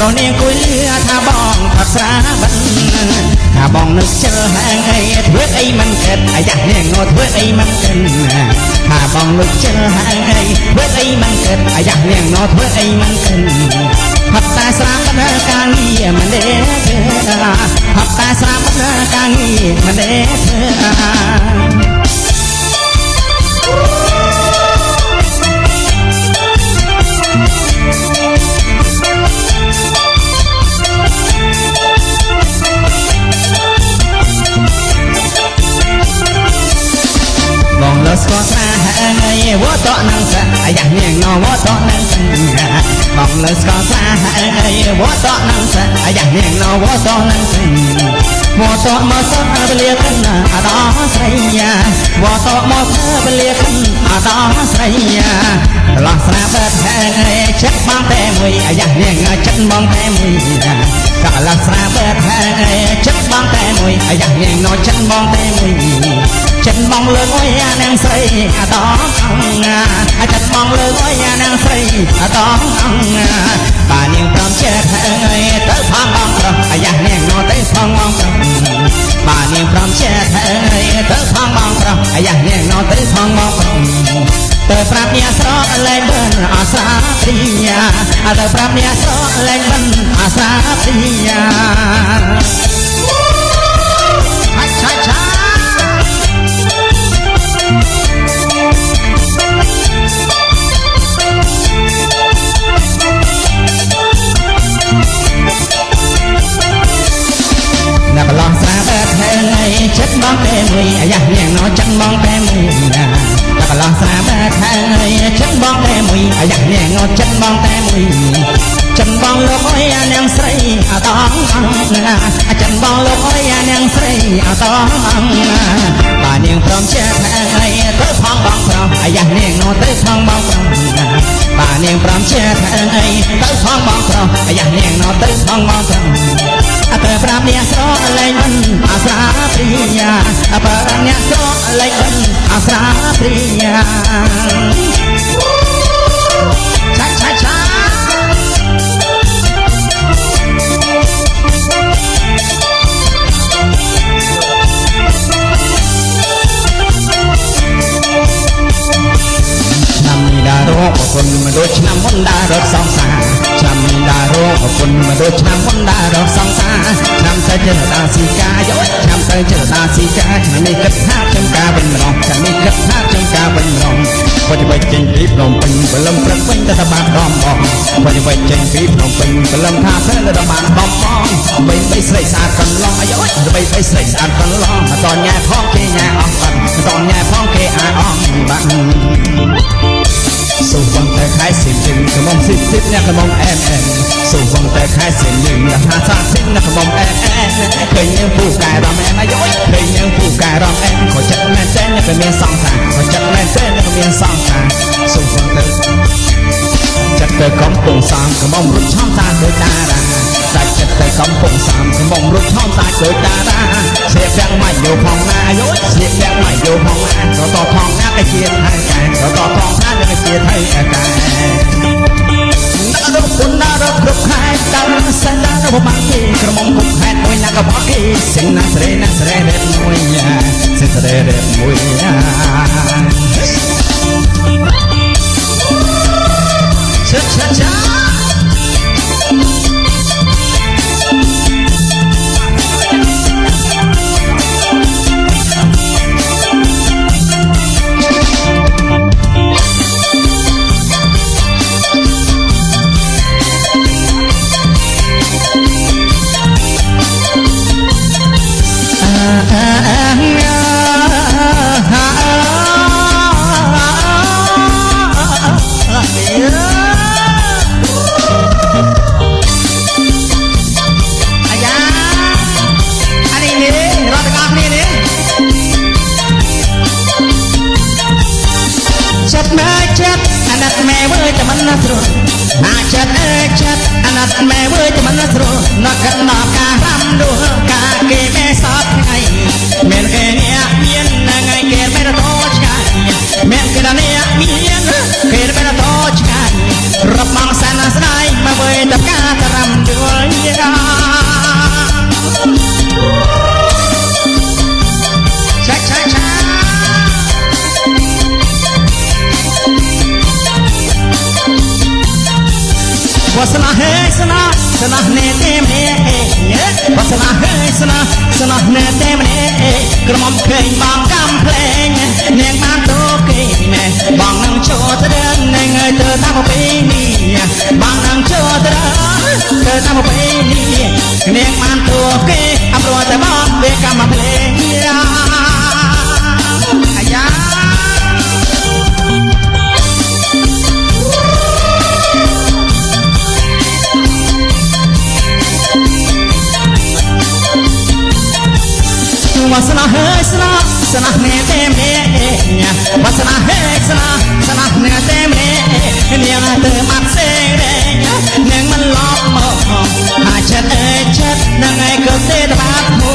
ប្រនាងគួយលឺថាបងថត់ស្រាបិនថាបងនឹកជិលហាងអីធ្វើអីមិនគិតអាយ៉ានាងងធ្វើអីមិនគិតថាបងនឹកជិលហាងអីធ្វើអីមិនគិតអាយ៉ានាងងធ្វើអីមិនគិតផាត់តែស្រាបិនកាងារមិនទេផាត់តែស្រាបិនកាងារមិនទេបងលើស្គាល់ស្រាហើយវត្តនឹងស្រាអាយ៉ានាងងវត្តនឹងបងលើស្គាល់ស្រាហើយវត្តនឹងស្រាអាយ៉ានាងងវត្តនឹងវត្តមកសពវេលាកិនអដោស្រីយ៉ាវត្តមកវេលាកិនអដោស្រីយ៉ាឡោះស្រាបើហើយចិត្តបងតែមួយអាយ៉ានាងចិត្តបងតែមួយកាឡោះស្រាបើហើយចិត្តបងតែមួយអាយ៉ានាងងចិត្តបងតែមួយចិត្តបងលើកអុយនាងស្រីអដោអង្គចិត្តបងលើកអុយនាងស្រីអដោអង្គបាទនាងព្រមចិត្តហើយទៅផងបងប្រុសអាយ៉ានាងងទៅផងបងប្រុសបាទនាងព្រមចិត្តហើយទៅផងបងប្រុសអាយ៉ានាងងទៅផងបងប្រុសទៅប្រាប់អ្នកស្រកលែងបិនអាសាព្រីយ៉ាទៅប្រាប់អ្នកស្រកលែងបិនអាសាព្រីយ៉ាឆាឆាណាកន្លងស្រាបែបហើយចិត្តបងតែមួយអាយ៉ានាងណោចិត្តបងតែមួយណាកន្លងស្រាបែបហើយចិត្តបងតែមួយអាយ៉ានាងណោចិត្តបងតែមួយចិត្តបងលោកអើយនាងស្រីអតងអង្គណាចិត្តបងលោកអើយនាងស្រីអតងអង្គបាទនាងព្រមចិត្តហើយទៅផងបងប្រុសអាយ៉ានាងណោទៅផងបងប្រុសបាទនាងព្រមចិត្តហើយទៅផងបងប្រុសអាយ៉ានាងណោទៅផងបងប្រុសទៅប្រាប់អ្នកស្រកលែងបិនអាសាព្រីយ៉ាប្រាប់អ្នកស្រកលែងបិនអាសាព្រីយ៉ាឆាឆាឆាឆ្នាំនេះដារកគុណមកដូចឆ្នាំមុនដារកសង្សារឆ្នាំនេះដារកគុណមកដូចឆ្នាំមុនដារកសង្សារឆ្នាំទៅចេះដាស៊ីកាយកឆ្នាំទៅចេះដាស៊ីកាឆ្នាំនេះគិតថាខ្ញុំការវិញម្ដងឆ្នាំនេះគិតថាខ្ញុំការវិញម្ដងវត្តវិចេញពីភ្នំពេញបលឹមព្រឹកវិញទៅបានដំបងវត្តវិចេញពីភ្នំពេញបលឹមថាព្រឹកទៅបានដំបងបីស្រីស្អាតកន្លងអាយុបីស្រីស្អាតកន្លងអត់ញ៉ែផងគេញ៉ែអស់បាត់អត់ញ៉ែផងគេអាអស់បាត់សូវតែខែសិនជឹងកុំសិបអ្នកកុំអែមសូវតែខែសិនជឹងថាសាសិនអ្នកកុំអែមឃើញយើងពូកែរំអែមអាយុឃើញយើងពូកែរំអែមក៏ចិត្តមែនតែអ្នកក៏មានសង្សារក៏ចិត្តមែនតែអ្នកក៏មានសង្សារសូវតែចិត្តទៅកំពុងសាមកុំរត់ឆំតាដោយតារាតែចិត្តទៅកំពុងសាមកុំរត់ឆំតាដោយតារាស្លៀកពាក់មកយោផងណាអាយុស្លៀកពាក់មកយោផងណាក៏តផងណាក៏ជាថៃកែក៏តផងណាក៏ជាថៃកែណារកគុណណារកគ្រប់ខែតាមសិនណារកមកគេក្រមុំគ្រប់ខែមួយណាក៏បកគេសិនណាស្រីរ៉េតមួយសិនស្រីរ៉េតមួយឆាឆាឆាចិត្តម៉ែចិត្តអាណិតម៉ែវើតែមិនណាស្រួលចិត្តអាណិតម៉ែវើតែមិនណាស្រួលណកណ្ដោការរំដួលការគេមេសតថ្ងៃមានគេអ្នកមានថ្ងៃគេមិនរត់ឆ្ងាយមានគេអ្នកមានគេមិនរត់ឆ្ងាយរំបងសានស្ដាយមកវើតែការរំដួ Wasna hey sana ne temne Wasna hey sana ne temne Kramam keng bang kam pleng Neng bang to keng Bang nang cho tadang Neng ay tơ tamo peni Bang nang cho tadang Tơ tamo peni Neng bang to keng Apro te bang Beka ma pleng Ayah Wasna hey sana ne temne Wasna hey sana ne temne Niang te mat se re Niang man lop mo Ha chat chat Nang ay ka te ba mo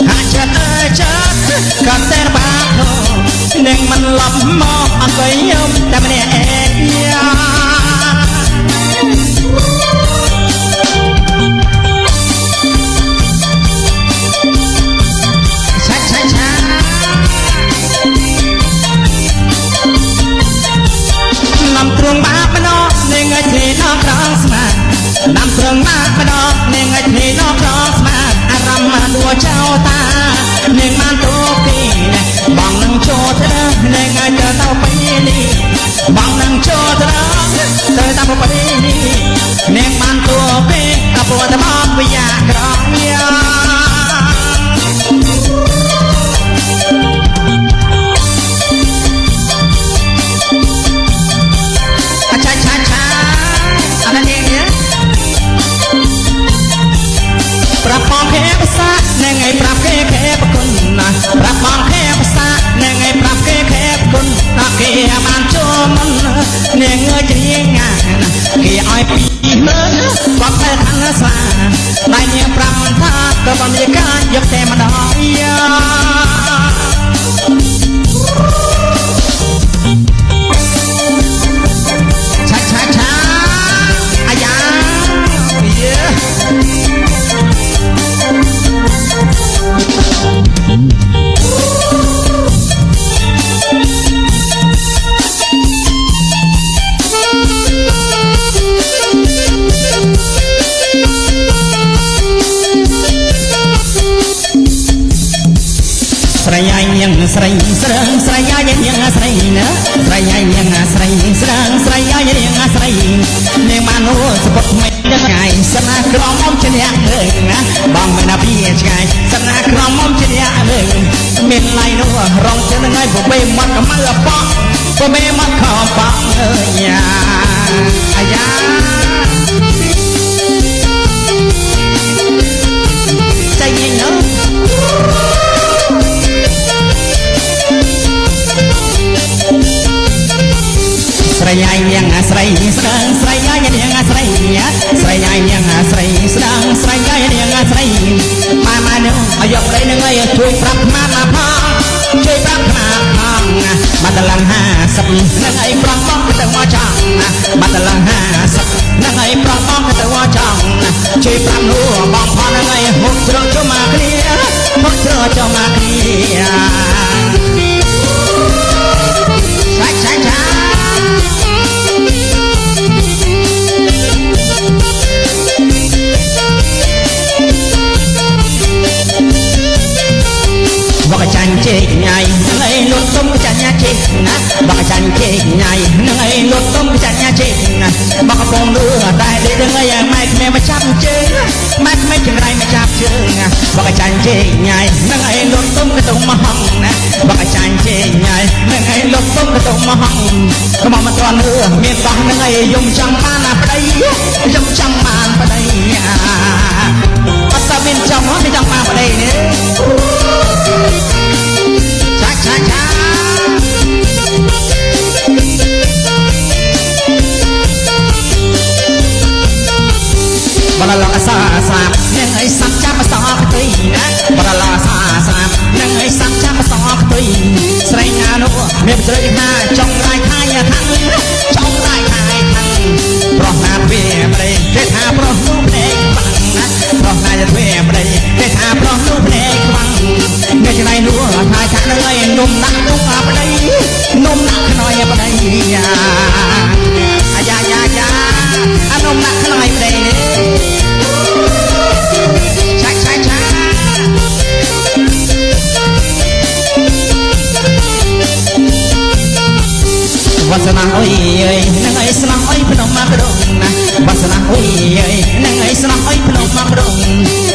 Ha chat chat Ka te ba mo Niang man lop mo Ako'y yum Tamne ya Nam trung ba nó nên ngay thì nó cross mà Nam trung ba nó nên ngay thì nó cross mà Aram mà đùa trao ta nên man tô kỳ bằng năng cho thế nên ngay chờ tao phải đi bằng năng cho thế chờ tao phải đi nên man tô kỳ cặp bồ tao mong bây giờ cross nha Prap bong kheภาษาในไงปรับแค่ปกุลนะปรับบองแค่ภาษาในไงปรับแค่ปกุลตาเกียบานโจมันเนี่ยเงยจะเยี่ยงงานเกียอ้อยปีเมื่อปรับแค่ทันสาได้เนี่ยปรับมันท่าก็บรรยากาศยกแต่มาดอยช้าอายาSrei serang seraya yang srei na seraya yang srei serang seraya yang srei ne manu sebab mai dengai sana kromom ceria deung bang menapi cegai sana kromom ceria deung min lai no rong cengai bo be mat ka ma pa bo be mat kha pa nya ayaใจเย็นเนาะSeraya yang asrai sedang seraya yang asrai ya seraya yang asrai sedang seraya yang asrai mama nu ayo play nang ayជួយប្រាប់ម៉ាណាផងជួយប្រាប់ម៉ាផងមកតឡើង50នឹងអីប្រងបងទៅមកចង់មកតឡើង50នឹងអីប្រងបងទៅមកចង់ជួយប្រាប់នោះបងផងនឹងអីហុកជ្រងចូលមកគ្នាហុកជ្រងចូលមកគ្នាឆាឆាBaka chan chê nhai nâng ấy lột tôm cái chăn nha chê Baka chan chê nhai nâng ấy lột tôm cái chăn nha chê Baka bông đưa tay để đừng ấy mai mẹ mà chắp chê mai mẹ chừng rai mà chắp chê Baka chan chê nhai nâng ấy lột tôm cái tôm mà hồng Baka chan chê nhai nâng ấy lột tôm cái tôm mà hồng Có mà toàn đưa miền bắc nâng ấy dùng chẳng bàn à đây dùng chẳng bàn vào đây Bắt sao bên trong nó thì chẳng bàn vào đây nữa Cha cha Bala la sa sa nang ai sam cha ma sa khoi na Bala la sa sa nang ai sam cha ma sa khoi Srai nga no me srai ha trong rai khai thang trong rai khai thang Pro na ve bre ke tha pro nu bre bang na Pro na ya ve bre ke tha pro nu bre bang Nghe cái này nữa hai tháng nữa ai nôm nặng nôm à bên đây nôm nặng nói ở bên đây ya ya ya ya anh nôm nặng nói เอ้ยนั่งไอ้สนองไอ้พนมมากระดงนะวัสนาโอ้ยเอ้ยนั่งไอ้สนองไอ้พนมมากระดง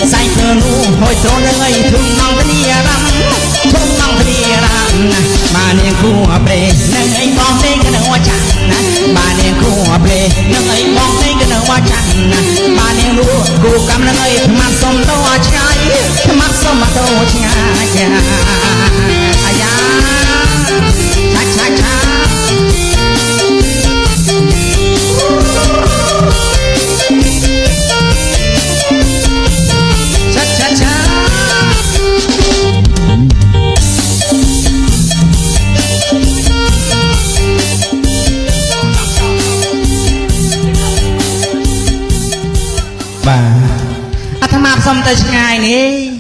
ใส่เธอรู้หอยโตนั่งไอ้ทุ่งน้องตะเนียรำทุ่งน้องตะเนียรำนะมาเนียงคู่เปรนั่งไอ้มองเด้งกันว่าจังนะมาเนียงคู่เปรนั่งไอ้มองเด้งกันว่าจังนะมาเนียงรู้กูกำลังไอ้มาสมตัวชายมาสมตัวชายอายาช้าช้าบ่าอาตมาสมแต่ชงายนี่